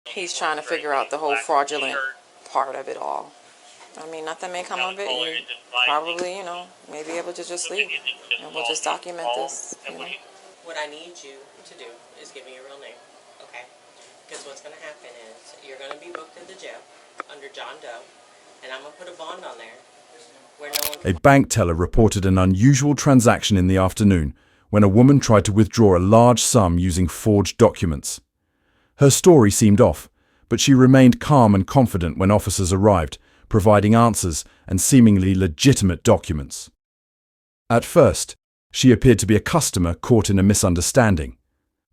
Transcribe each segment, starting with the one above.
He's trying to figure out the whole fraudulent part of it all. I mean, nothing may come of it. You probably, may be able to just leave. And we'll just document this. What I need you to do is give me your real name, okay? Because what's going to happen is you're going to be booked in the jail under John Doe, and I'm going to put a bond on there where no one A bank teller reported an unusual transaction in the afternoon when a woman tried to withdraw a large sum using forged documents. Her story seemed off, but she remained calm and confident when officers arrived, providing answers and seemingly legitimate documents. At first, she appeared to be a customer caught in a misunderstanding,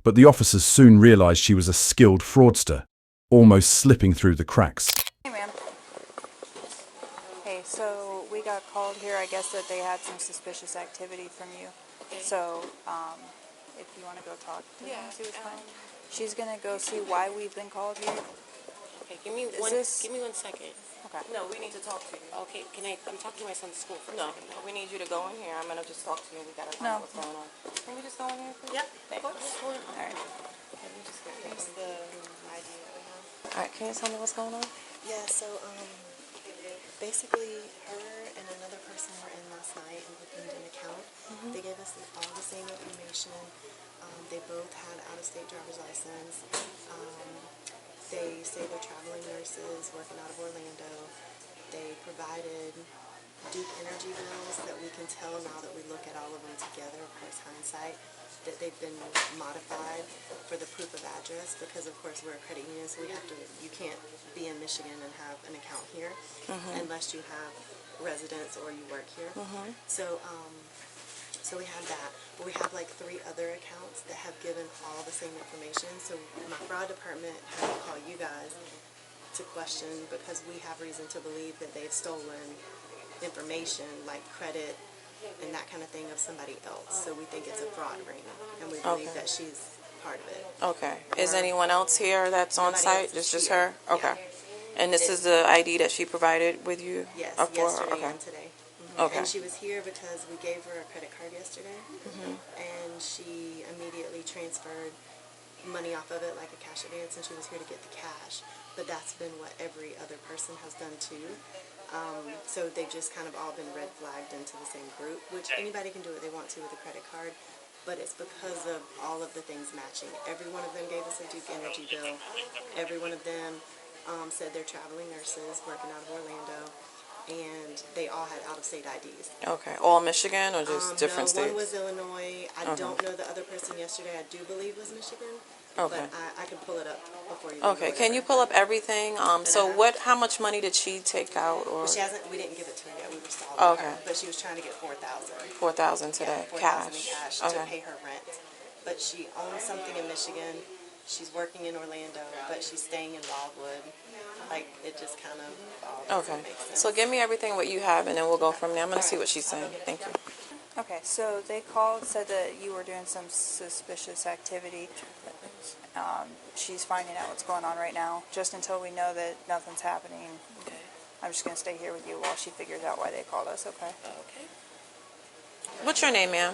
but the officers soon realized she was a skilled fraudster, almost slipping through the cracks. Hey, ma'am. Hey, so we got called here. I guess that they had some suspicious activity from you. Okay. So, if you want to go talk to them, see what's going on. She's gonna go see why we've been called here. Okay, give me one second. Okay. No, we need to talk to you. Okay, I'm talking to my son's school for a No, second. we need you to go in here. I'm going to just talk to you. We got to find out what's going on. Can we just go in here, please? Yep, Thanks. of course. All right. Let me just get Here's this. the ID that we have. All right, can you tell me what's going on? Yeah, so basically her and another person were in last night and opened an account. They gave us all the same information. They both had out-of-state driver's license. They say they're traveling nurses working out of Orlando. They provided Duke Energy bills that we can tell now that we look at all of them together, of course hindsight, that they've been modified for the proof of address because of course we're a credit union, so you can't be in Michigan and have an account here unless you have residence or you work here. So we have that, but we have like 3 other accounts that have given all the same information. So my fraud department had to call you guys to question because we have reason to believe that they've stolen information like credit and that kind of thing of somebody else. So we think it's a fraud ring, and we believe that she's part of it. Okay. Is anyone else here that's on Nobody site? else is Just here. her? Okay. And this is the ID that she provided with you? Yes, For her? yesterday Okay. and today. Okay. And she was here because we gave her a credit card yesterday, and she immediately transferred money off of it like a cash advance, and she was here to get the cash. But that's been what every other person has done too. So they've just kind of all been red flagged into the same group, which anybody can do what they want to with a credit card, but it's because of all of the things matching. Every one of them gave us a Duke Energy bill. Every one of them said they're traveling nurses working out of Orlando, and they all had out-of-state IDs. Okay. All Michigan or just different No, states? one was Illinois. I don't know the other person yesterday. I do believe was Michigan. Okay. But I can pull it up before you. Okay. Can you pull up everything? So how much money did she take out? Or She hasn't. We didn't give it to her yet. We were stalling Okay. her. But she was trying to get 4,000. 4,000 today? Yeah, 4,000 in cash to Okay. pay her rent. But she owns something in Michigan. She's working in Orlando, but she's staying in Wildwood. Like, it just kind of all Okay. doesn't make sense. So give me everything what you have, and then we'll go from there. I'm going to see what she's saying. Thank you. Okay, so they called, said that you were doing some suspicious activity. She's finding out what's going on right now. Just until we know that nothing's happening, Okay. I'm just going to stay here with you while she figures out why they called us, okay? Okay. What's your name, ma'am?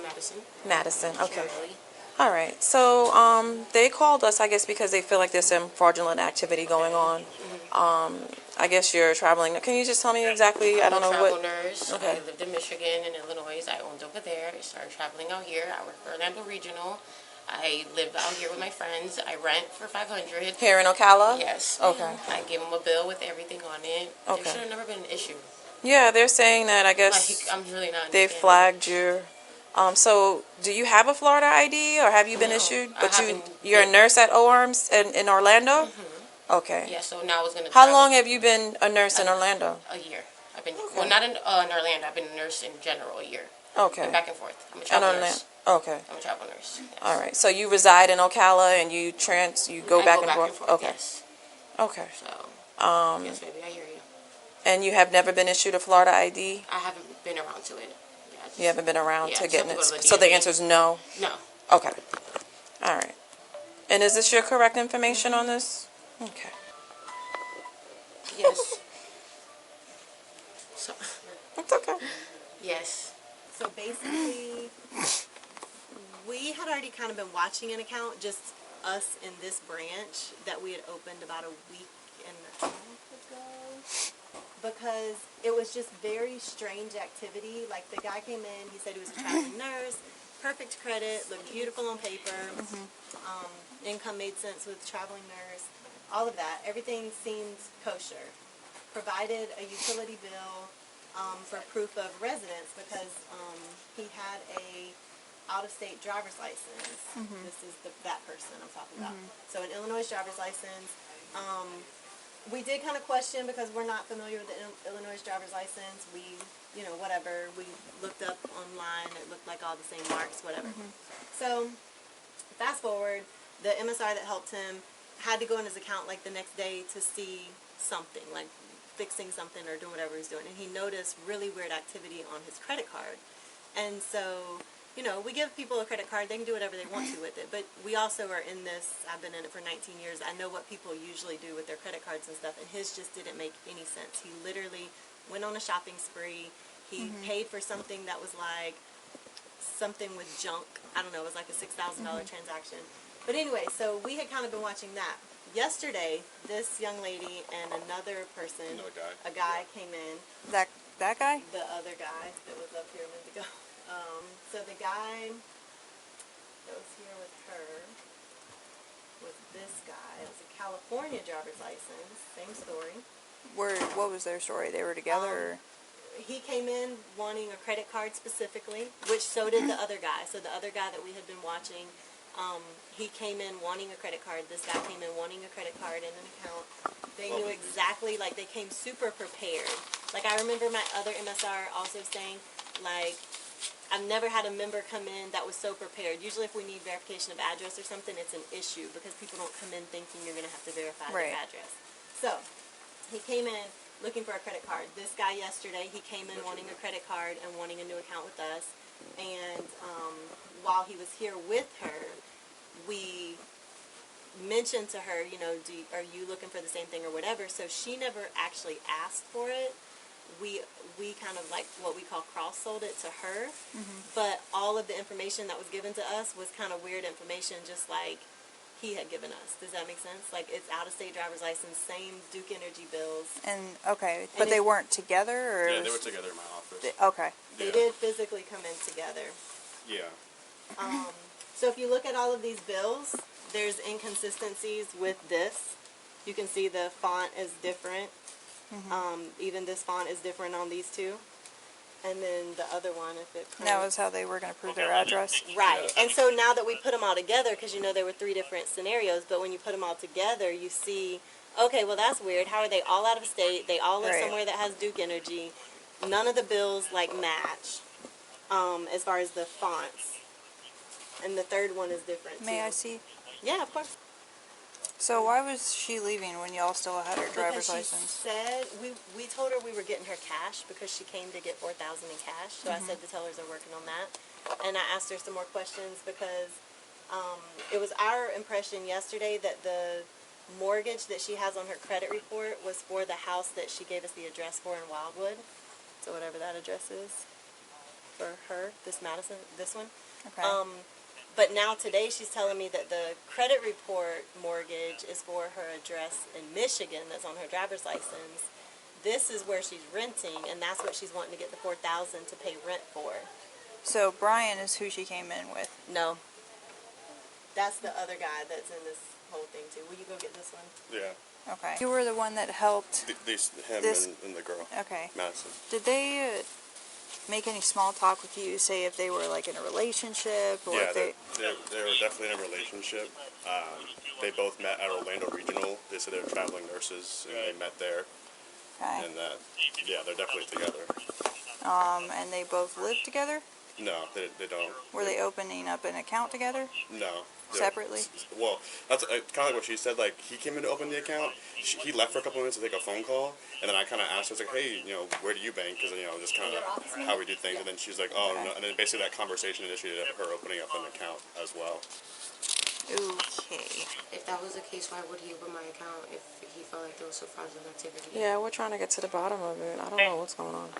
Madison. Madison. Okay. Shirley. All right. So they called us, I guess, because they feel like there's some fraudulent activity going on. I guess you're traveling. Can you just tell me exactly? I don't know I'm a what. travel nurse. Okay. I lived in Michigan and Illinois. I owned over there. I started traveling out here. I work for Orlando Regional. I live out here with my friends. I rent for $500. Here in Ocala? Yes. Okay. I give them a bill with everything on it. Okay. There should have never been an issue. Yeah, they're saying that, I guess, Like, I'm really not they understanding. flagged your. So do you have a Florida ID, or have you been No, issued? I But haven't you're a been. nurse at OARMS in Orlando? Okay. Yeah, so now I was going to How long have you been a nurse in Orlando? A year. I've been, well, not in Orlando. I've been a nurse in general a year. Okay. Been back and forth. I'm a In travel Orlando. nurse. Okay. I'm a travel nurse. Yes. All right. So you reside in Ocala and you go I back go and forth. Okay. Yes. Okay. So, yes, baby, I hear you. And you have never been issued a Florida ID? I haven't been around to it. Yeah, You haven't been around yeah, to just getting have it. to go to the So the DMV. answer is no. No. Okay. All right. And is this your correct information on this? Okay. Yes. So, It's okay. yes. So basically, we had already kind of been watching an account just us in this branch that we had opened about a week and a half ago, because it was just very strange activity. Like, the guy came in, he said he was a traveling nurse, perfect credit, looked beautiful on paper, income made sense with traveling nurse, all of that. Everything seemed kosher. Provided a utility bill for proof of residence, because he had a out-of-state driver's license. This is that person I'm talking about. So an Illinois driver's license. We did kind of question, because we're not familiar with the Illinois driver's license. We, whatever, we looked up online. It looked like all the same marks, whatever. So fast forward, the MSR that helped him had to go in his account like the next day to see something, like fixing something or doing whatever he's doing. And he noticed really weird activity on his credit card. And so, we give people a credit card, they can do whatever they want to with it. But we also are in this, I've been in it for 19 years. I know what people usually do with their credit cards and stuff, and his just didn't make any sense. He literally went on a shopping spree. He paid for something that was like something with junk. I don't know, it was like a $6,000 transaction. But anyway, so we had kind of been watching that. Yesterday, this young lady and another person, a guy came in. That guy? The other guy that was up here a minute ago. So the guy that was here with her was this guy. It was a California driver's license. Same story. What was their story? They were together? He came in wanting a credit card specifically, which so did the other guy. So the other guy that we had been watching, he came in wanting a credit card. This guy came in wanting a credit card and an account. They knew exactly, like, they came super prepared. Like, I remember my other MSR also saying, like, I've never had a member come in that was so prepared. Usually if we need verification of address or something, it's an issue because people don't come in thinking you're going to have to verify their address. So, he came in looking for a credit card. This guy yesterday, he came in wanting a credit card and wanting a new account with us. And while he was here with her, we mentioned to her, are you looking for the same thing or whatever? So she never actually asked for it. We kind of like what we call cross-sold it to her. But all of the information that was given to us was kind of weird information, just like he had given us. Does that make sense? Like, it's out-of-state driver's license, same Duke Energy bills. And, okay, but they weren't together? Or Yeah, they were together in my office. Okay. They did physically come in together. Yeah. So if you look at all of these bills, there's inconsistencies with this. You can see the font is different. Even this font is different on these two. And then the other one, if it prints. That was how they were going to prove their address? Right. And so now that we put them all together, because there were 3 different scenarios, but when you put them all together, you see, okay, well, that's weird. How are they all out of state? They all live somewhere that has Duke Energy. None of the bills, like, match as far as the fonts. And the third one is different, too. May I see? Yeah, of course. So why was she leaving when y'all still had her driver's license? She said, we told her we were getting her cash because she came to get $4,000 in cash. So I said the tellers are working on that. And I asked her some more questions because it was our impression yesterday that the mortgage that she has on her credit report was for the house that she gave us the address for in Wildwood. So whatever that address is for her, this Madison, this one. Okay. But now today she's telling me that the credit report mortgage is for her address in Michigan that's on her driver's license. This is where she's renting, and that's what she's wanting to get the $4,000 to pay rent for. So Brian is who she came in with? No. That's the other guy that's in this whole thing too. Will you go get this one? Yeah. Okay. You were the one that helped? Him and the girl. Okay. Madison. Did they make any small talk with you, say if they were like in a relationship? Or Yeah, if they were definitely in a relationship. They both met at Orlando Regional. They said they were traveling nurses, and they met there. Okay. And yeah, they're definitely together. And they both live together? No, they don't. Were they opening up an account together? No. Separately? Well, that's kind of like what she said. Like, he came in to open the account. He left for a couple minutes to take a phone call, and then I kind of asked her, I was like, hey, where do you bank? Because, just kind of how we do things. And then she's like, oh, no. And then basically that conversation initiated her opening up an account as well. Okay. If that was the case, why would he open my account if he felt like there was some fraudulent activity? Yeah, we're trying to get to the bottom of it. I don't know what's going on.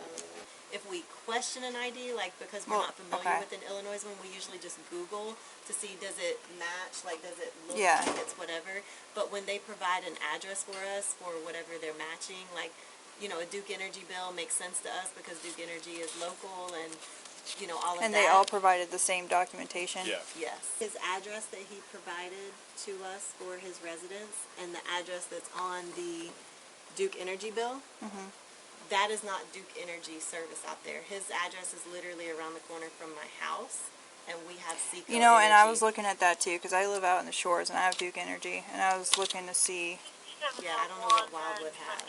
if we question an ID, like because we're Well, not familiar okay. with an Illinois one, we usually just Google to see does it match, like does it look Yeah. like it's whatever. But when they provide an address for us for whatever they're matching, like, you know, a Duke Energy bill makes sense to us because Duke Energy is local and, you know, all of And that. they all provided the same documentation? Yeah. Yes. His address that he provided to us for his residence and the address that's on the Duke Energy bill, that is not Duke Energy service out there. His address is literally around the corner from my house, and we have Seco You know, and I Energy. was looking at that too, because I live out in the shores and I have Duke Energy, and I was looking to see. Yeah, I don't know what Wildwood has.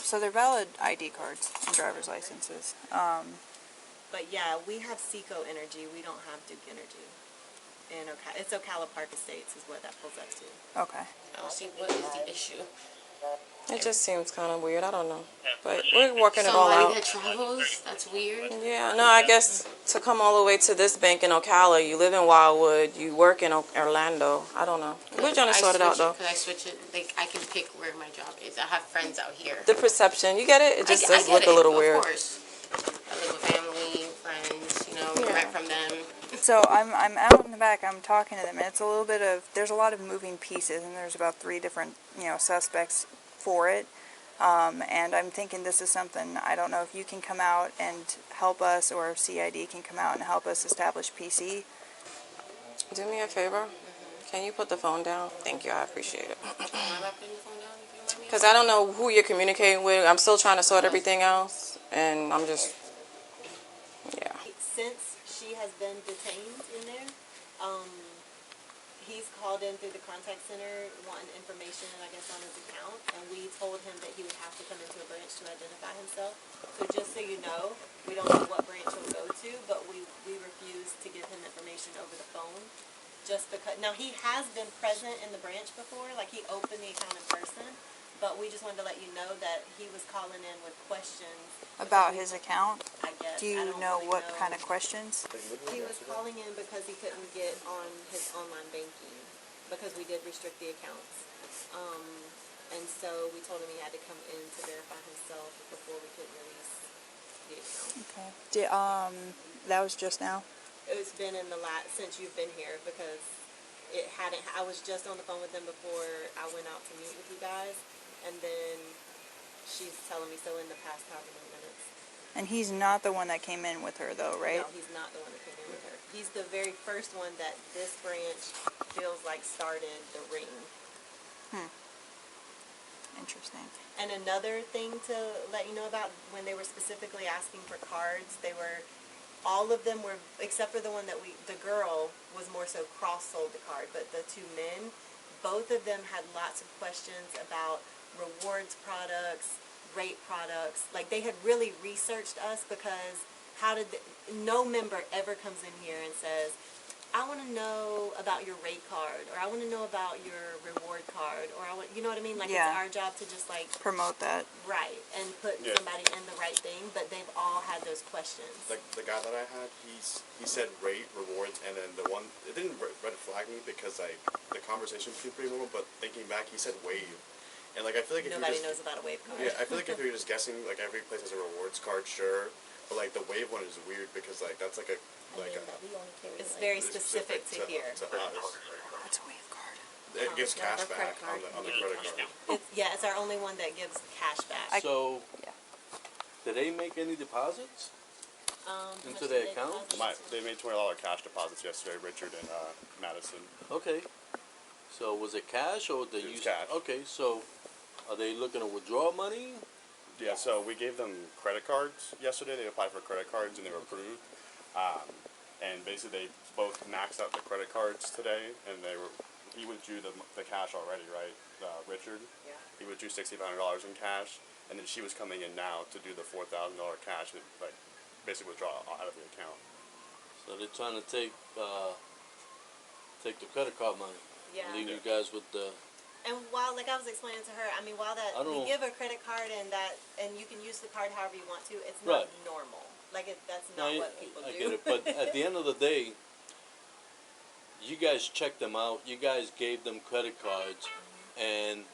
So they're valid ID cards and driver's licenses. But yeah, we have Seco Energy. We don't have Duke Energy. And it's Ocala Park Estates is what that pulls up to. Okay. I don't see what is the issue. It just seems kind of weird. I don't know. But we're working it all Somebody out. that travels, that's weird. Yeah, no, I guess to come all the way to this bank in Ocala, you live in Wildwood, you work in Orlando. I don't know. We're trying to sort it out, though. Because I switch it, like, I can pick where my job is. I have friends out here. The perception, you get it? It just I does get look a little Of weird. course. I live with family, friends, you know, we rent from them. So I'm out in the back, I'm talking to them, and it's a little bit of, there's a lot of moving pieces, and there's about 3 different, you know, suspects for it. And I'm thinking this is something, I don't know if you can come out and help us, or if CID can come out and help us establish PC. Do me a favor. Can you put the phone down? Thank you, I appreciate it. Am I about putting the phone down if you let me? Because I don't know who you're communicating with. I'm still trying to sort everything else, and I'm just, yeah. Since she has been detained in there, he's called in through the contact center wanting information, I guess, on his account, and we told him that he would have to come into a branch to identify himself. So just so you know, we don't know what branch he'll go to, but we refuse to give him information over the phone, just because, now he has been present in the branch before, like he opened the account in person, but we just wanted to let you know that he was calling in with questions. About his account? I guess. Do I you don't know really what know. kind of questions? He was calling in because he couldn't get on his online banking because we did restrict the accounts. And so we told him he had to come in to verify himself before we could release the account. Okay. That was just now? It's been in the since you've been here because it hadn't, I was just on the phone with them before I went out to meet with you guys, and then she's telling me so in the past however many minutes. And he's not the one that came in with her, though, right? No, he's not the one that came in with her. He's the very first one that this branch feels like started the ring. Interesting. And another thing to let you know about, when they were specifically asking for cards, all of them were, except for the one that the girl was more so cross-sold the card, but the 2 men, both of them had lots of questions about rewards products, rate products. Like, they had really researched us because no member ever comes in here and says, I want to know about your rate card, or I want to know about your reward card, or you know what I mean? Like, Yeah. it's our job to just like, Promote that. right, and put somebody in the right thing, but they've all had those questions. Like the guy that I had, he said rate, rewards, and then the one, it didn't red flag me because like the conversation seemed pretty normal, but thinking back, he said wave. And like I feel like if Nobody you're just, knows about a wave card. yeah, I feel like if you're just guessing, like every place has a rewards card, sure, but like the wave one is weird because like that's like a It's very specific to here. To us. What's a wave card? It gives Yeah, cash our back credit on the credit card. It's our only one that gives cash back. So, Yeah. did they make any deposits How into much their did they account? deposit? They made $20 cash deposits yesterday, Richard and Madison. Okay. So was it cash or they It was used? cash. Okay, so are they looking to withdraw money? Yeah, so we gave them credit cards yesterday. They applied for credit cards and they were approved. And basically they both maxed out the credit cards today, and he withdrew the cash already, right? Richard? Yeah. He withdrew $6,500 in cash, and then she was coming in now to do the $4,000 cash, and, like basically withdraw out of the account. So they're trying to take the credit card money. Yeah. Leave you guys with the. And while, like I was explaining to her, I mean, while that I don't- we give a credit card and you can use the card however you want to, it's not Right. normal. Like that's No, not what people I do. get it, but at the end of the day, you guys checked them out. You guys gave them credit cards, and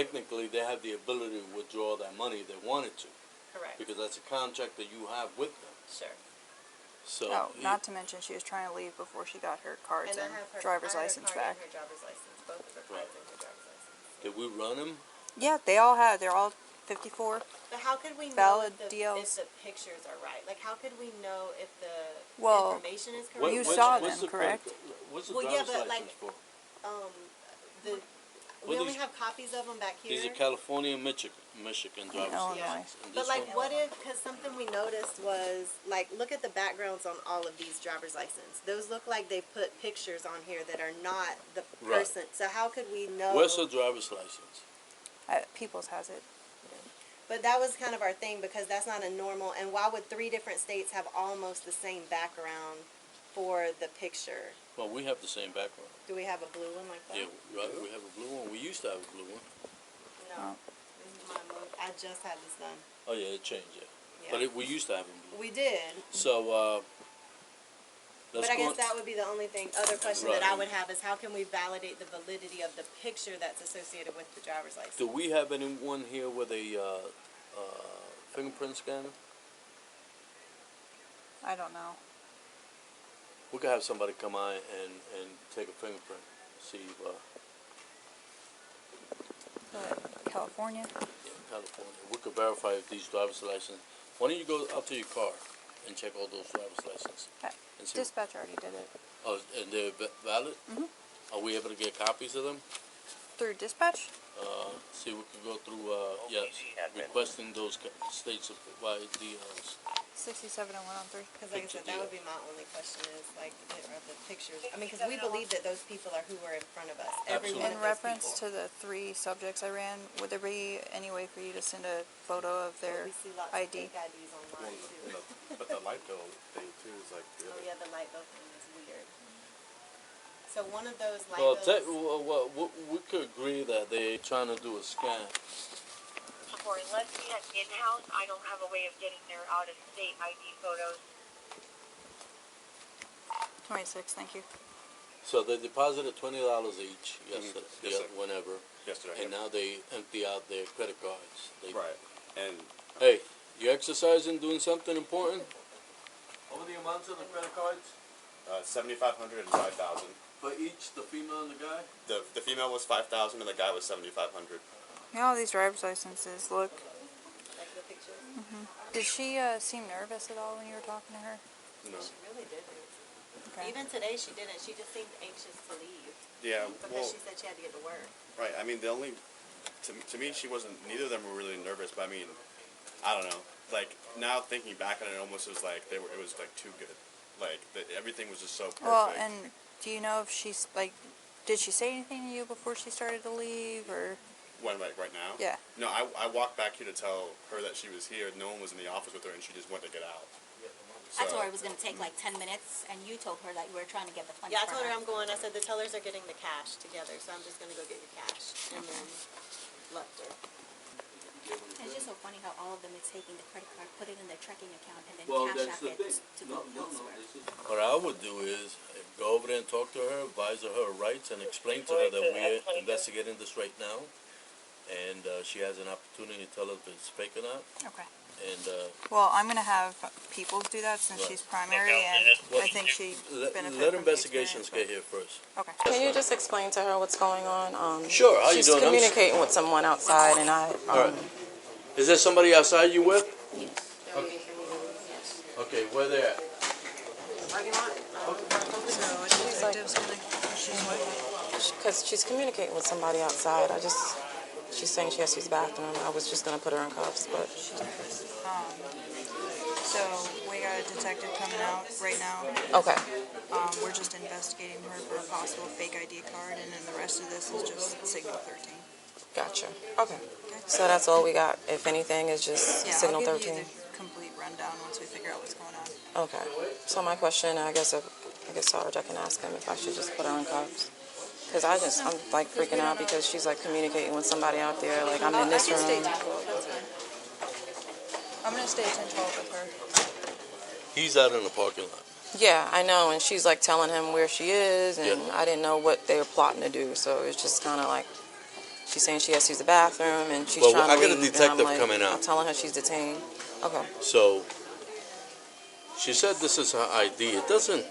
technically they have the ability to withdraw that money if they wanted to, Correct. because that's a contract that you have with them. Sure. So Oh, not to mention she was trying to leave before she got her cards and I have her driver's I have license her card back. and her driver's license, both of her cards and her driver's license. did we run them? Yeah, they're all 54. But how could we know Valid if DLs. the pictures are right? Like, how could we know if the Well, information is correct? You What- saw what's them, the correct? What's the Well, yeah, driver's but, like, license for? The we What only these- have copies of them back here. These are California and Michigan driver's Illinois. licenses. And But this like, one- what if? Because something we noticed was like, look at the backgrounds on all of these driver's license. Those look like they put pictures on here that are not the Right. person. So how could we know? Where's her driver's license? People's has it. But that was kind of our thing because that's not a normal. And why would 3 different states have almost the same background for the picture? Well, we have the same background. Do we have a blue one like that? Yeah, right. We have a blue one. We used to have a blue one. No. This is my blue. I just had this done. Oh yeah, it changed. Yeah, Yeah. but we used to have a blue. We did. So let's But I go. guess that would be the only other question that I Right. would have is how can we validate the validity of the picture that's associated with the driver's license? Do we have anyone here with a fingerprint scanner? I don't know. We could have somebody come by and take a fingerprint. See if California. yeah, California. We could verify if these driver's license. Why don't you go out to your car and check all those driver's licenses and see? Dispatch already did it. Oh, and they're valid? Mhm. Are we able to get copies of them? Through dispatch? See, we could go through, yes, requesting those states of DLs. 67113. Because like I said, that would be my only question is like, are the pictures, I mean, because we believe that those people are who were in front of us. Every Absolutely. one In of those reference people. to the 3 subjects I ran, would there be any way for you to send a photo of their We see lots ID? of fake IDs online too. But the light bill thing too is like Oh yeah, the light bill thing is weird. So one of those light Well, bills. we could agree that they're trying to do a scam. For Leslie at in-house, I don't have a way of getting their out-of-state ID photos. 26, thank you. So they deposited $20 each yesterday, Yes, sir. whenever, yesterday. and now they empty out their credit cards. They, Right. And Hey, you exercising, doing something important? What were the amounts of the credit cards? 7,500 and 5,000. For each, the female and the guy? The female was 5,000 and the guy was 7,500. You know, all these driver's licenses look. Like the pictures. Did she seem nervous at all when you were talking to her? No. She really didn't. Okay. Even today she didn't. She just seemed anxious to leave. Yeah. Because Well, she said she had to get to work. right. I mean, the only to me she wasn't. Neither of them were really nervous. But I mean, I don't know. Like now thinking back on it, almost was like they were. It was like too good. Like everything was just so perfect. Well, and do you know if she's like, did she say anything to you before she started to leave, or? When, like right now? Yeah. No, I walked back here to tell her that she was here. No one was in the office with her, and she just went to get out. I told her it was going to take like 10 minutes, and you told her that you were trying to get the funds Yeah, I for told her her. I'm going. I said the tellers are getting the cash together, so I'm just going to go get your cash. And then left her. It's just so funny how all of them is taking the credit card, put it in their checking account, and then Well, cash that's out the it thing. to go elsewhere. What I would do is go over there and talk to her, advise her her rights, and explain to her that we're investigating this right now, and she has an opportunity to tell us if it's fake or not. Okay. And Well, I'm gonna have people do that since Right. she's primary, and I think she let benefit let from the investigations get experience, here first. but- Okay. Can you just explain to her what's going on? Sure, how you she's doing? communicating with someone outside, and I. All right. Is there somebody outside you with? Yes. They're waiting for me to yes. Okay, where they at? So detective's gonna. Because she's communicating with somebody outside. She's saying she has to use the bathroom. I was just going to put her in cuffs, but So we got a detective coming out right now. okay. We're just investigating her for a possible fake ID card, and then the rest of this is just Signal 13. Gotcha. Okay. So that's all we got. If anything, is just Yeah, Signal I'll give 13. you the complete rundown once we figure out what's going on. Okay. So my question, I guess Sarge, I can ask him if I should just put her in cuffs. Because I'm like freaking out because she's like communicating with somebody out there. Like I'm in this I can stay room. 10-12, that's fine. I'm gonna stay 10-12 with her. He's out in the parking lot. Yeah, I know. And she's like telling him where she is, and Yeah. I didn't know what they were plotting to do. So it's just kind of like she's saying she has to use the bathroom, and she's Well, trying to I got a leave. And detective I'm like, coming out. I'm telling her she's detained. Okay. So she said this is her ID. It doesn't.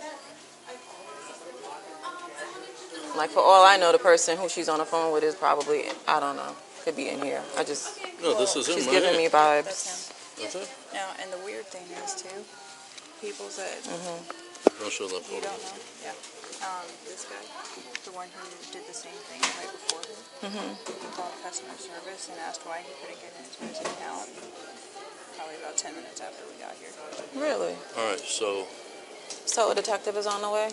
Like, for all I know, the person who she's on the phone with is probably, I don't know, could be in here. No, this is him She's right giving here. me vibes. That's him. That's it. Now, and the weird thing is too, people said, Don't show that you photo. don't know, yeah. This guy, the one who did the same thing right before him, he called customer service and asked why he couldn't get into his account. Probably about 10 minutes after we got here. Really? All right, so So a detective is on the way?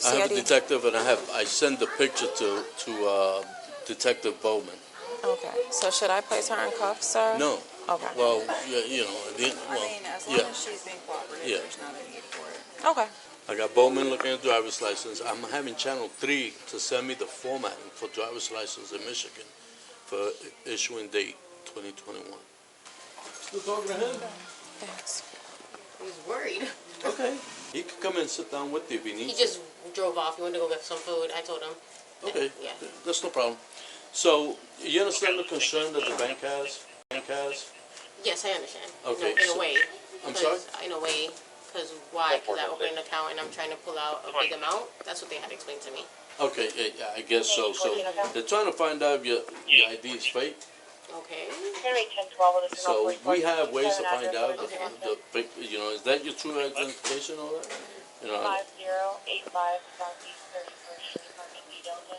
I have a CID? detective, and I send the picture to Detective Bowman. Okay. So should I place her in cuffs, sir? No. Okay. Well, yeah, you know, I mean, as long yeah. as she's being cooperative, Yeah. there's not a need for it. Okay. I got Bowman looking at driver's license. I'm having Channel 3 to send me the formatting for driver's license in Michigan for issuing date 2021. Still talking to him? Thanks. He's worried. Okay. He could come and sit down with you if he He needs just drove off. He wanted to go get some food. I told him. to. Okay. Yeah. That's no problem. So, you understand the concern that the bank has? Yes, I understand. Okay, In a so- way. I'm sorry? In a way. Because why? Because I opened an account and I'm trying to pull out a big amount. That's what they had explained to me. Okay, yeah, I guess so. So, they're trying to find out if your ID is fake. Okay. So we have ways to find out you know, is that your true identification or that? You know, 5085 Southeast 31st Street, Martin, Delta.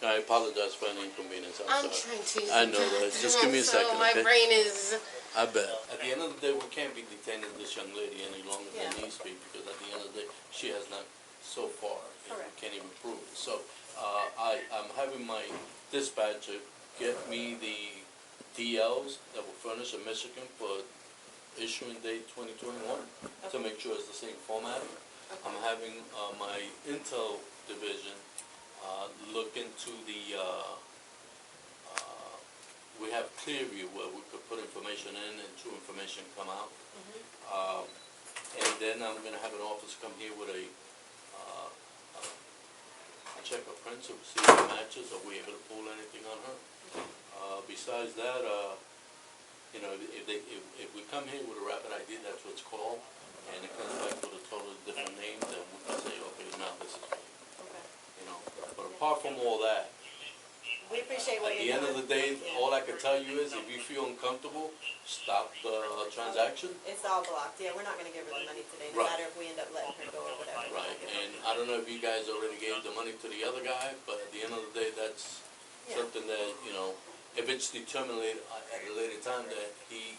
I apologize for any inconvenience. I'm sorry. trying to. I know that. Just give me a second, My okay? brain is. I bet. At the end of the day, we can't be detaining this young lady any longer than Yeah. needs to be, because at the end of the day, she has not so far. We Correct. can't even prove it. So, I'm having my dispatcher get me the DLs that were furnished in Michigan for issuing date 2021 to make sure it's the same formatting. I'm having my Intel division look into the, we have Clearview where we could put information in and true information come out. And then I'm gonna have an officer come here with a check of prints to see if it matches, are we able to pull anything on her. Besides that, you know, if we come here with a rapid ID, that's what it's called, and it comes back with a totally different name, then we can say, okay, now this is me. Okay. You know, but apart from all that, We appreciate what at the you're end of doing. the day, all I can tell you is, if you feel uncomfortable, stop the transaction. It's all blocked. Yeah, we're not going to give her the money today, no Right. matter if we end up letting her go or whatever. Right, and I don't know if you guys already gave the money to the other guy, but at the end of the day, that's Yeah. something that, you know, if it's determined at a later time that he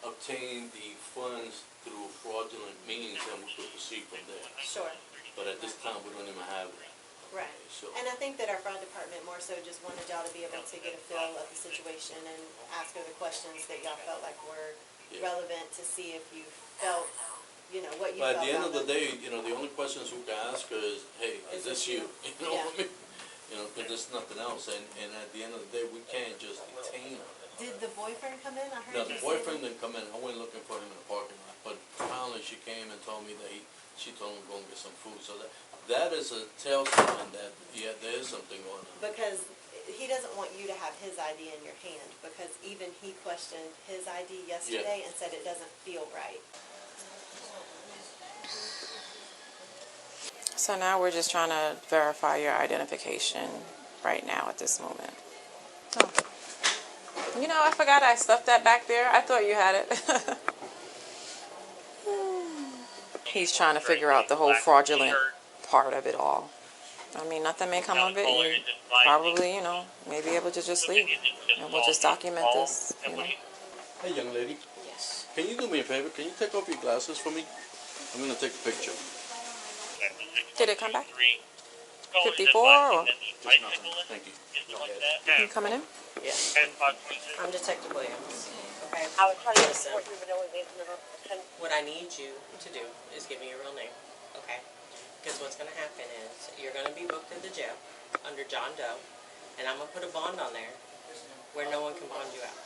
obtained the funds through fraudulent means, then we could proceed from there. Sure. But at this time, we don't even have it. Right. So, And I think that our fraud department more so just wanted y'all to be able to get a feel of the situation and ask her the questions that y'all felt like were Yeah. relevant to see if you felt, you know, what you but felt. at the end of the relevant. day, you know, the only questions we can ask her is, hey, is this you? You know Yeah. what I mean? You know, because there's nothing else, and at the end of the day, we can't just detain her. Did the boyfriend come in? I heard No, you the say boyfriend didn't come in. I went looking for him in the parking lot, but finally she came and told me that she told him to go and get some food. So that is a telltale that, yeah, there is something going on. Because he doesn't want you to have his ID in your hand, because even he questioned his ID yesterday and said it doesn't feel right. So now we're just trying to verify your identification right now at this moment. Oh. You know, I forgot I stuffed that back there. I thought you had it. He's trying to figure out the whole fraudulent part of it all. I mean, nothing may come of it. You probably, you know, may be able to just leave. And we'll just document this, you know. Hey, young lady. Yes. Can you do me a favor? Can you take off your glasses for me? I'm going to take a picture. Did it come back? 54 or? Just nothing. Thank you. You coming in? Yeah. I'm Detective Williams. Okay. I was trying to get Listen. 4 Vanilla Never. What I need you to do is give me your real name, okay? Because what's going to happen is you're going to be booked in the jail under John Doe, and I'm going to put a bond on there where no one can bond you out.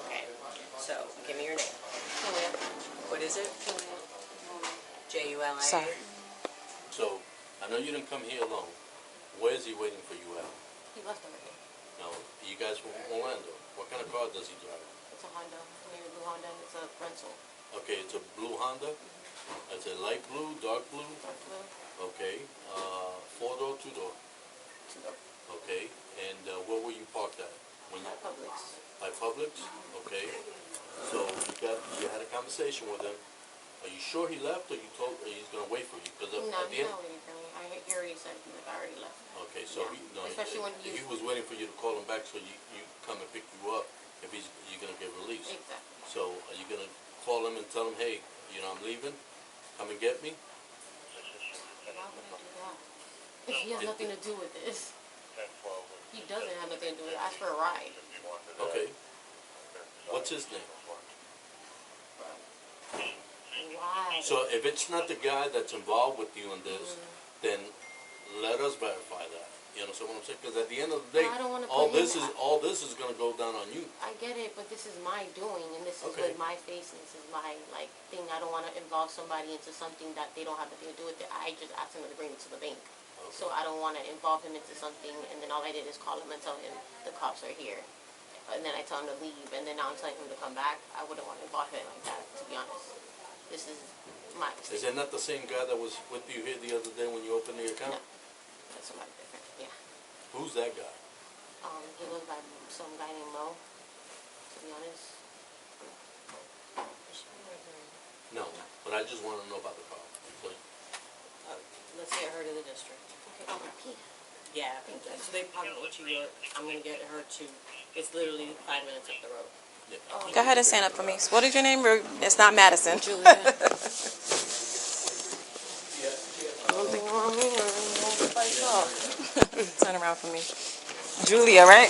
Okay? So, give me your name. What is it? J-U-L-I-A? Sorry. So, I know you didn't come here alone. Where's he waiting for you at? He left already. Now, you guys from Orlando, what kind of car does he drive? It's a Honda, maybe a blue Honda, and it's a rental. Okay, it's a blue Honda. It's a light blue, dark blue. Dark blue, Okay, four-door, two-door. two-door, Okay, and where were you parked at? When you, at Publix. by Publix? Okay, so you had a conversation with him. Are you sure he left, or you told he's gonna wait for you? Because No, at the he's end. not waiting for me. He already said he like, I already left. Okay, so Yeah. Especially when he you- was waiting for you to call him back so you come and pick you up if you're gonna get released. Exactly. So are you gonna call him and tell him, hey, I'm leaving, come and get me? Why would I do that? If he has nothing to do with this. He doesn't have nothing to do with it. Ask for a ride. Okay. What's his name? Why? So if it's not the guy that's involved with you in this, then let us verify that. You understand what I'm saying? Because at the end of the day, I don't wanna all put him this is gonna go down on you. I get it, but this is my doing, and this is Okay. with my face, and this is my, thing. I don't want to involve somebody into something that they don't have anything to do with it. I just asked him to bring me to the bank. So I don't want to involve him into something, and then all I did is call him and tell him the cops are here. And then I tell him to leave, and then now I'm telling him to come back. I wouldn't want to involve him like that, to be honest. This is my Is mistake. that not the same guy that was with you here the other day when you opened the No, account? that's somebody different, yeah. Who's that guy? He goes by some guy named Mo, to be honest. No, but I just want to know about the car. So, Let's get her to the district. Okay, oh, he, Yeah, so they probably want you, I'm gonna get her to, it's literally 5 minutes up the road. yeah. Go ahead and stand up for me. What is your name? It's not Madison. Julia. Nothing wrong with me, Turn around for me. Julia, right?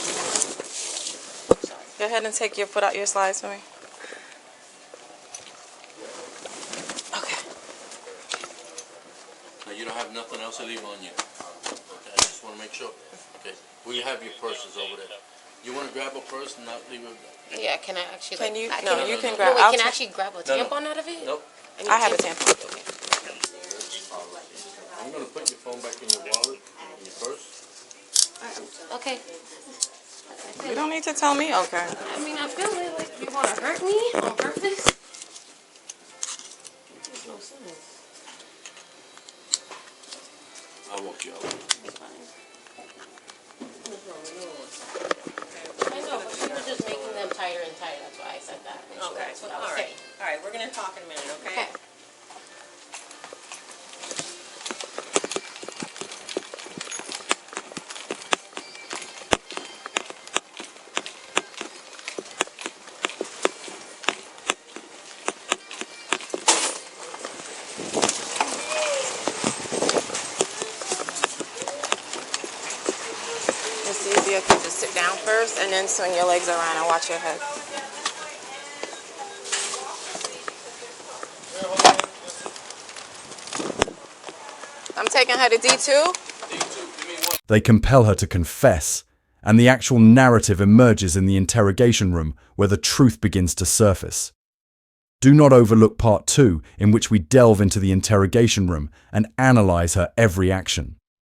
Go ahead and put out your slides for me. Okay. Now you don't have nothing else to leave on you. Okay, I just want to make sure. Okay, we have your purses over there. You want to grab a purse and not leave it? Yeah, can I actually, Can you? I No, can, you can no, grab. wait, I'll can I ta- actually grab a No, no. tampon out of it? Nope. need I have a tampon. tampon. Okay. I'm going to put your phone back in your wallet, in your purse. Okay. You don't need to tell me. Okay. I mean, I feel like you want to hurt me on purpose. Makes no sense. I'll walk you out. It's fine. I know, but she was just making them tighter and tighter. That's why I said that. Okay, That's what I was alright, saying. alright, we're gonna talk in a minute, okay? Okay. It's easier if you just sit down first and then swing your legs around and watch your head. I'm taking her to D2. They compel her to confess, and the actual narrative emerges in the interrogation room where the truth begins to surface. Do not overlook part 2, in which we delve into the interrogation room and analyze her every action.